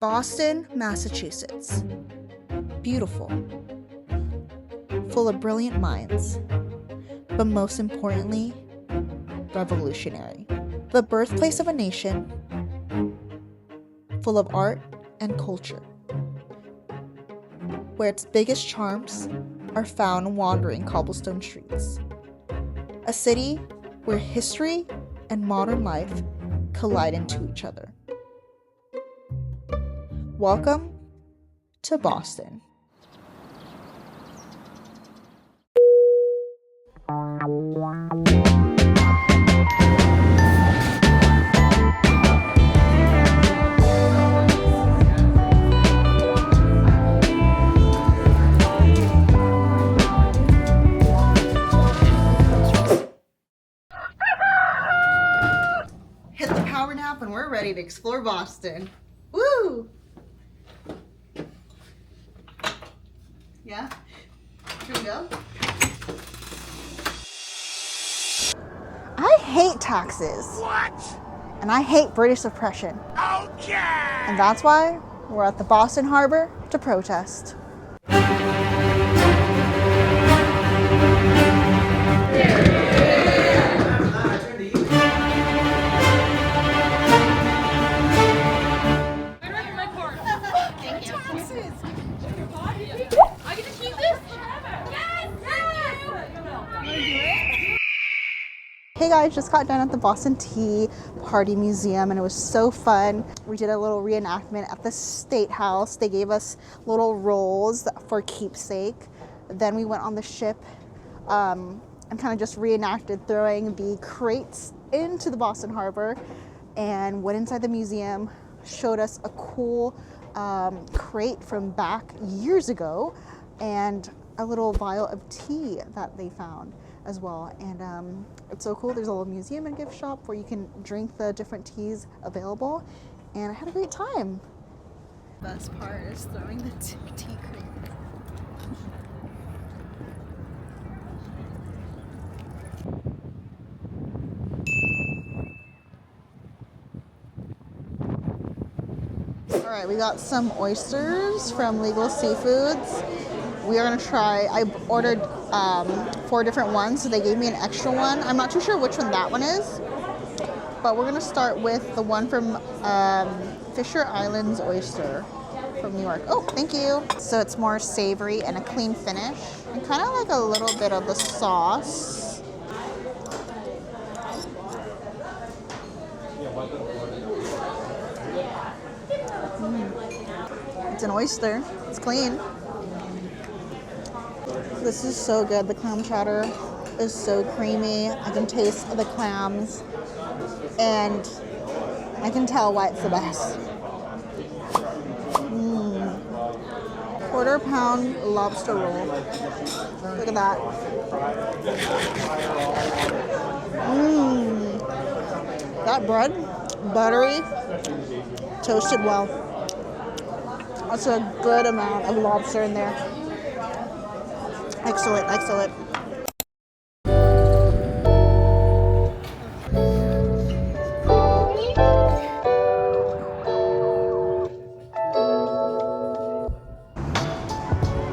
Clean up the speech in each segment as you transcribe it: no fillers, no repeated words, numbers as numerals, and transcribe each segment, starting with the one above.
Boston, Massachusetts. Beautiful, full of brilliant minds, but most importantly, revolutionary. The birthplace of a nation, full of art and culture, where its biggest charms are found wandering cobblestone streets. A city where history and modern life collide into each other. Welcome to Boston. Hit the power nap and we're ready to explore Boston. Woo! Yeah? Here we go. I hate taxes. What? And I hate British oppression. Okay! And that's why we're at the Boston Harbor to protest. Hey guys, just got done at the Boston Tea Party Museum and it was so fun. We did a little reenactment at the State House. They gave us little rolls for keepsake. Then we went on the ship and kind of just reenacted throwing the crates into the Boston Harbor and went inside the museum, showed us a cool crate from back years ago and a little vial of tea that they found as well. And it's so cool. There's a little museum and gift shop where you can drink the different teas available, and I had a great time. Best part is throwing the tea crate. All right, we got some oysters from Legal Seafoods. We are gonna try, I ordered 4 different ones, so they gave me an extra one. I'm not too sure which one that one is, but we're gonna start with the one from Fisher Islands Oyster from New York. Oh, thank you. So it's more savory and a clean finish, and kind of like a little bit of the sauce. It's an oyster, it's clean. This is so good. The clam chowder is so creamy. I can taste the clams and I can tell why it's the best. Quarter-pound lobster roll. Look at that. That bread, buttery, toasted well. That's a good amount of lobster in there. Excellent, excellent.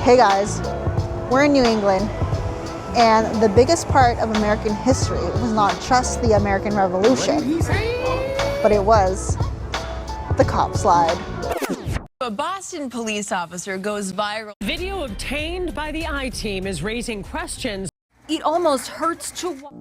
Hey guys, we're in New England, and the biggest part of American history was not just the American Revolution, but it was the cop slide. A Boston police officer goes viral. Video obtained by the I-Team is raising questions. It almost hurts to watch.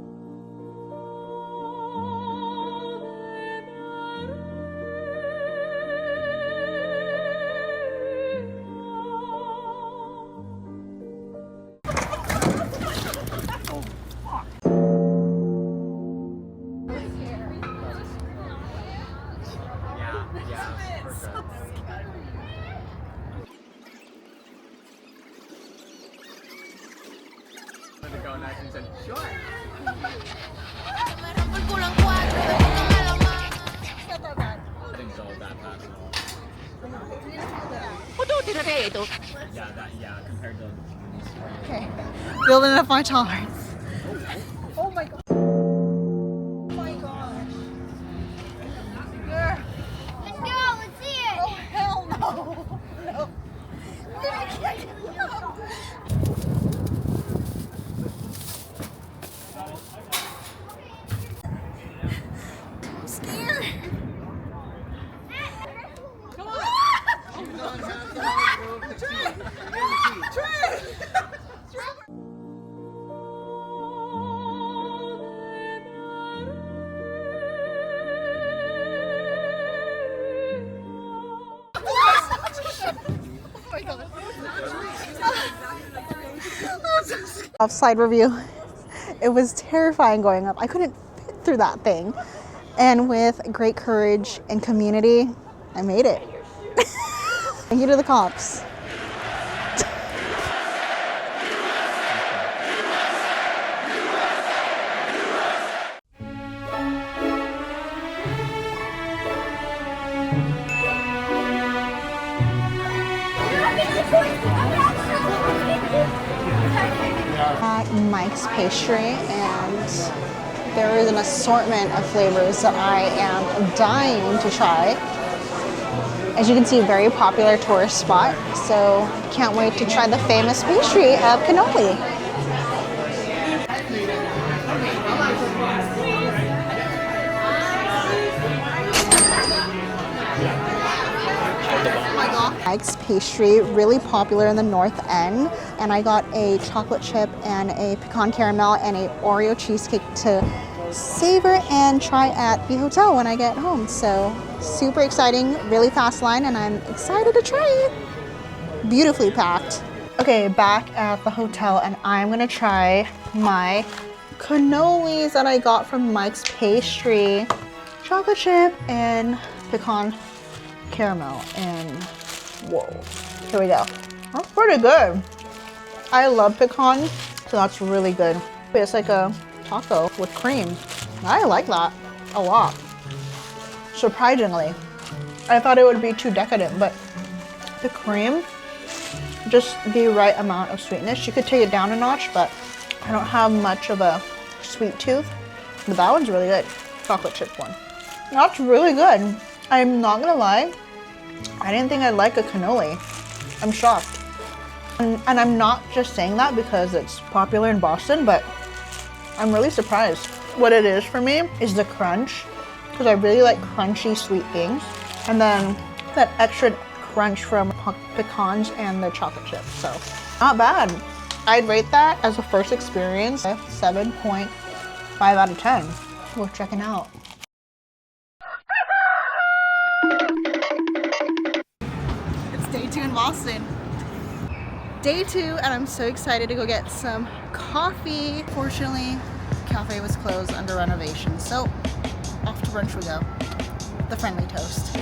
Okay, building up my tolerance. Oh my god. Oh my gosh. Let's go, let's see it. Oh hell Off slide review. It was terrifying going up. I couldn't fit through that thing. And with great courage and community, I made it. Thank you to the cops. At Mike's Pastry, and there is an assortment of flavors that I am dying to try. As you can see, very popular tourist spot, so can't wait to try the famous pastry of cannoli. Mike's Pastry, really popular in the North End, and I got a chocolate chip and a pecan caramel and a Oreo cheesecake to savor and try at the hotel when I get home. So super exciting, really fast line, and I'm excited to try it. Beautifully packed. Okay, back at the hotel, and I'm gonna try my cannolis that I got from Mike's Pastry. Chocolate chip and pecan caramel, and whoa, here we go. That's pretty good. I love pecan, so that's really good. It's like a taco with cream. I like that a lot. Surprisingly, I thought it would be too decadent, but the cream, just the right amount of sweetness. You could take it down a notch, but I don't have much of a sweet tooth. But that one's really good. Chocolate chip one. That's really good. I'm not gonna lie, I didn't think I'd like a cannoli. I'm shocked. And I'm not just saying that because it's popular in Boston, but I'm really surprised. What it is for me is the crunch, because I really like crunchy sweet things. And then that extra crunch from pecans and the chocolate chips, so not bad. I'd rate that as a first experience a 7.5 out of 10. Worth checking out. It's day 2 in Boston. Day 2, and I'm so excited to go get some coffee. Fortunately, cafe was closed under renovation, so off to brunch we go. The Friendly Toast.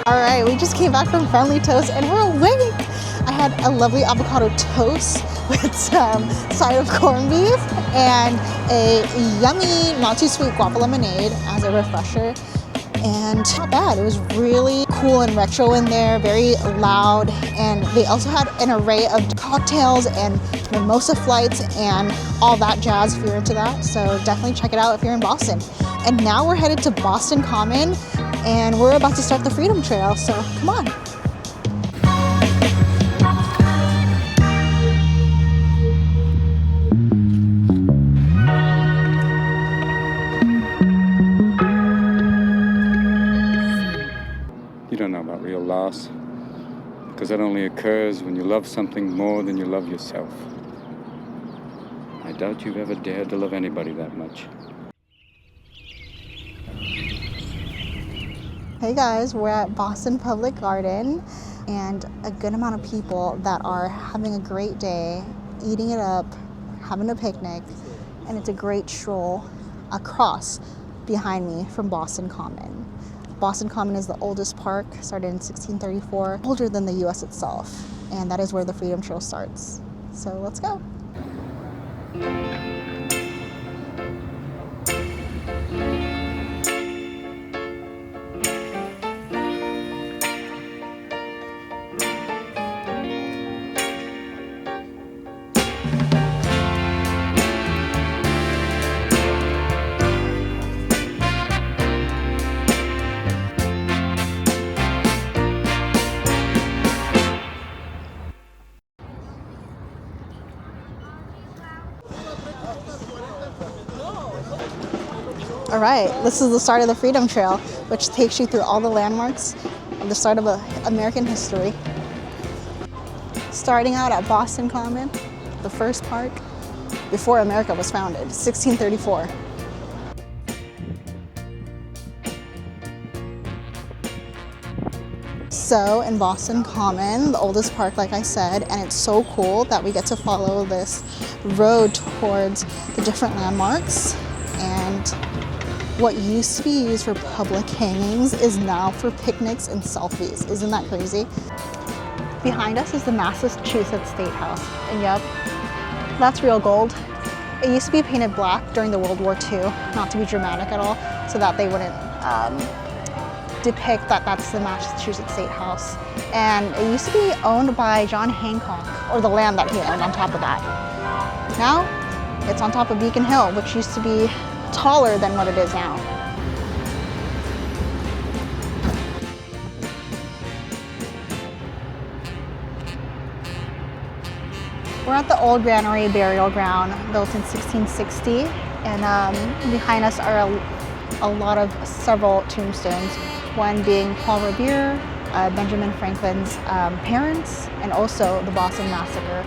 All right, we just came back from Friendly Toast and we're awake. I had a lovely avocado toast with some side of corned beef and a yummy, not too sweet guava lemonade as a refresher. And not bad. It was really cool and retro in there, very loud. And they also had an array of cocktails and mimosa flights and all that jazz if you're into that. So definitely check it out if you're in Boston. And now we're headed to Boston Common and we're about to start the Freedom Trail. So come on. You don't know about real loss, because that only occurs when you love something more than you love yourself. I doubt you've ever dared to love anybody that much. Hey guys, we're at Boston Public Garden and a good amount of people that are having a great day, eating it up, having a picnic, and it's a great stroll across behind me from Boston Common. Boston Common is the oldest park, started in 1634, older than the US itself, and that is where the Freedom Trail starts. So let's go. All right, this is the start of the Freedom Trail, which takes you through all the landmarks of the start of American history. Starting out at Boston Common, the first park before America was founded, 1634. So in Boston Common, the oldest park, like I said, and it's so cool that we get to follow this road towards the different landmarks, and what used to be used for public hangings is now for picnics and selfies. Isn't that crazy? Behind us is the Massachusetts State House, and yep, that's real gold. It used to be painted black during the World War II, not to be dramatic at all, so that they wouldn't depict that that's the Massachusetts State House. And it used to be owned by John Hancock, or the land that he owned on top of that. Now, it's on top of Beacon Hill, which used to be taller than what it is now. We're at the old Granary burial ground, built in 1660, and behind us are several tombstones, one being Paul Revere, Benjamin Franklin's parents, and also the Boston Massacre,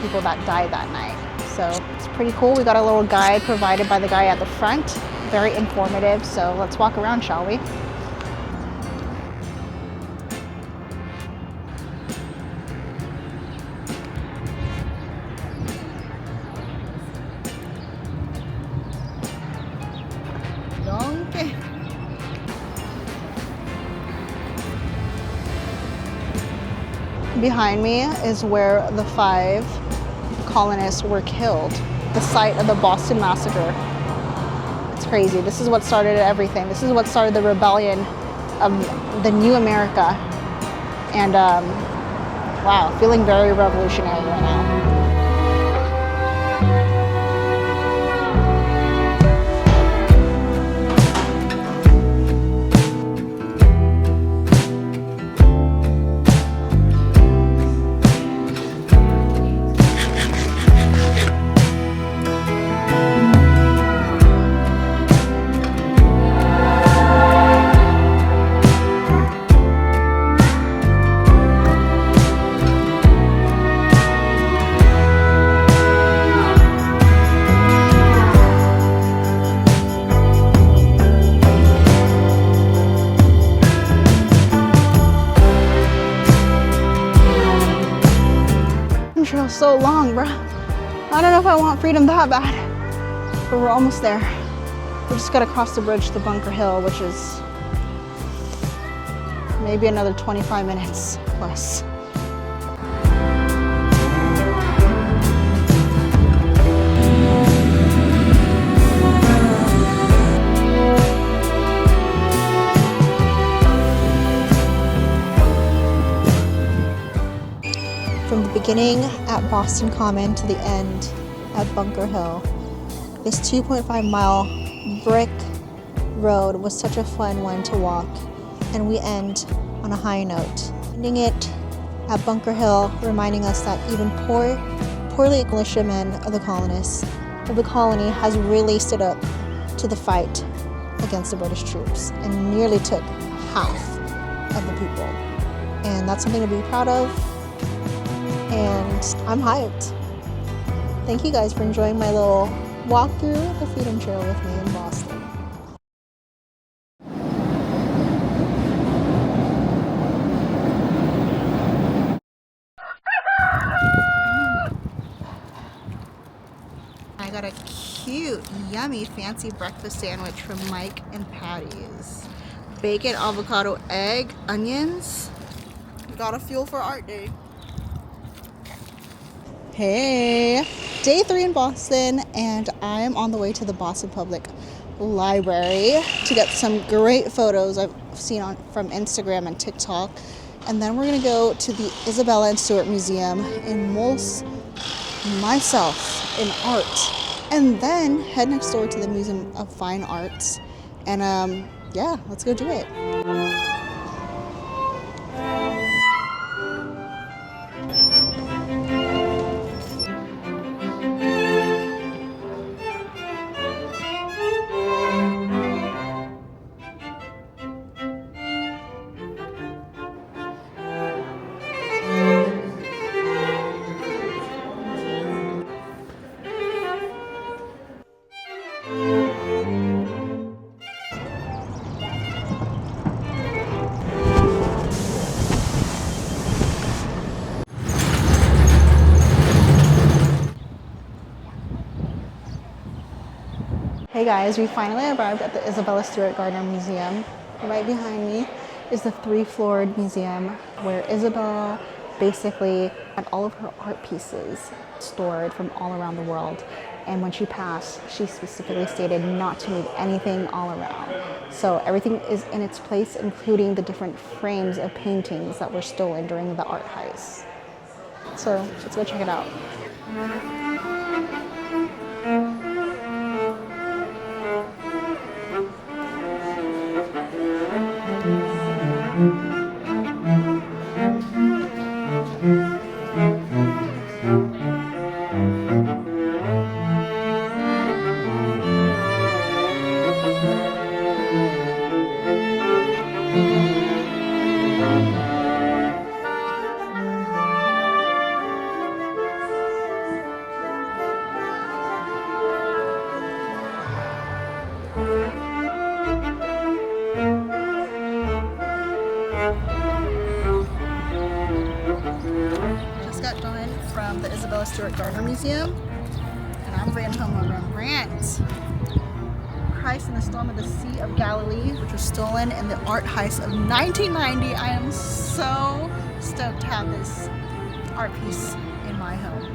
people that died that night. So it's pretty cool. We got a little guide provided by the guy at the front, very informative. So let's walk around, shall we? Donkey. Behind me is where the 5 colonists were killed, the site of the Boston Massacre. It's crazy. This is what started everything. This is what started the rebellion of the new America. And wow, feeling very revolutionary right now. Trail's so long, bro. I don't know if I want freedom that bad, but we're almost there. We just gotta cross the bridge to Bunker Hill, which is maybe another 25 minutes plus. From the beginning at Boston Common to the end at Bunker Hill, this 2.5-mile brick road was such a fun one to walk, and we end on a high note. Ending it at Bunker Hill, reminding us that even poorly militiamen of the colonists of the colony has really stood up to the fight against the British troops and nearly took half of the people. And that's something to be proud of. And I'm hyped. Thank you guys for enjoying my little walk through the Freedom Trail with me in Boston. I got a cute, yummy, fancy breakfast sandwich from Mike and Patty's. Bacon, avocado, egg, onions. Got a fuel for art day. Hey, day 3 in Boston, and I'm on the way to the Boston Public Library to get some great photos I've seen from Instagram and TikTok. And then we're gonna go to the Isabella and Stewart Museum and immerse myself in art. And then head next door to the Museum of Fine Arts. And yeah, let's go do it. Hey guys, we finally arrived at the Isabella Stewart Gardner Museum. Right behind me is the 3-floored museum where Isabella basically had all of her art pieces stored from all around the world. And when she passed, she specifically stated not to move anything all around. So everything is in its place, including the different frames of paintings that were stolen during the art heist. So let's go check it out. Just got done from the Isabella Stewart Gardner Museum, and I'm bringing home a Rembrandt. Christ in the Storm of the Sea of Galilee, which was stolen in the art heist of 1990. I am so stoked to have this art piece in my home.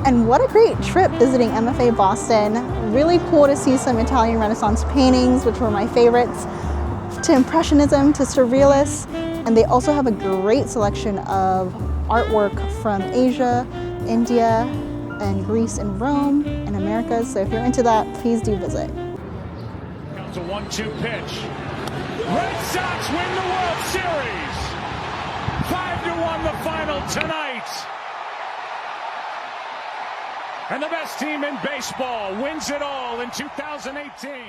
And what a great trip visiting MFA Boston. Really cool to see some Italian Renaissance paintings, which were my favorites, to Impressionism, to Surrealists. And they also have a great selection of artwork from Asia, India, and Greece and Rome, and Americas. So if you're into that, please do visit. Comes a 1-2 pitch. Red Sox win the World Series. 5-1 the final tonight. And the best team in baseball wins it all in 2018.